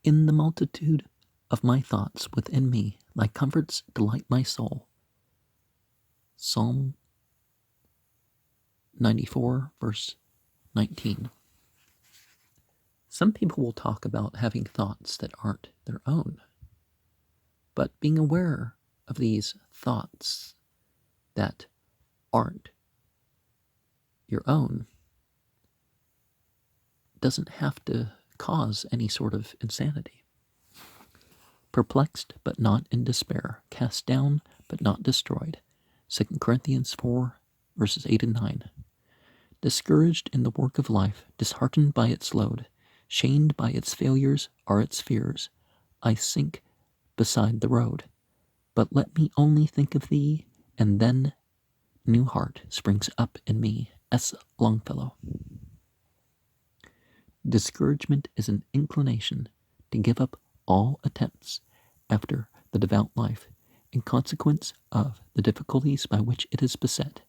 In the multitude of my thoughts within me, thy comforts delight my soul. Psalm 94, verse 19. Some people will talk about having thoughts that aren't their own, but being aware of these thoughts that aren't your own doesn't have to cause any sort of insanity. Perplexed but not in despair, cast down but not destroyed. 2 Corinthians 4, verses 8 and 9. Discouraged in the work of life, disheartened by its load, shamed by its failures are its fears, I sink beside the road. But let me only think of thee, and then new heart springs up in me. S. Longfellow. Discouragement is an inclination to give up all attempts after the devout life in consequence of the difficulties by which it is beset,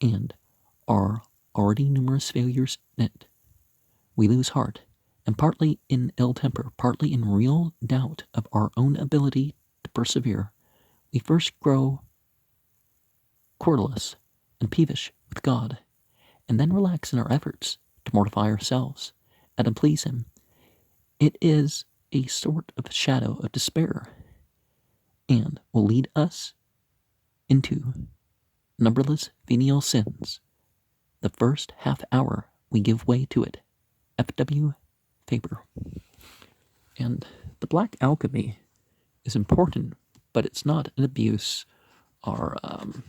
and our already numerous failures in it. We lose heart, and partly in ill temper, partly in real doubt of our own ability to persevere, we first grow querulous and peevish with God, and then relax in our efforts to mortify ourselves and to please Him. It is a sort of shadow of despair, and will lead us into numberless venial sins the first half hour we give way to it. F.W. Faber. And the black alchemy is important, but it's not an abuse or an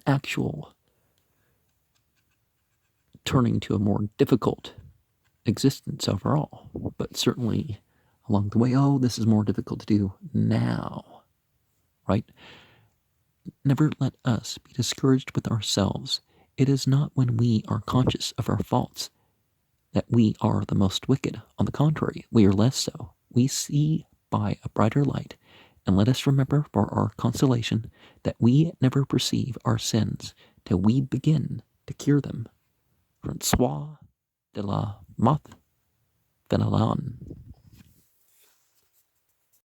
actual turning to a more difficult existence overall, but certainly along the way, this is more difficult to do now, right? Never let us be discouraged with ourselves. It is not when we are conscious of our faults that we are the most wicked. On the contrary, we are less so. We see by a brighter light, and let us remember for our consolation that we never perceive our sins till we begin to cure them. Francois de la Motte Fenelon.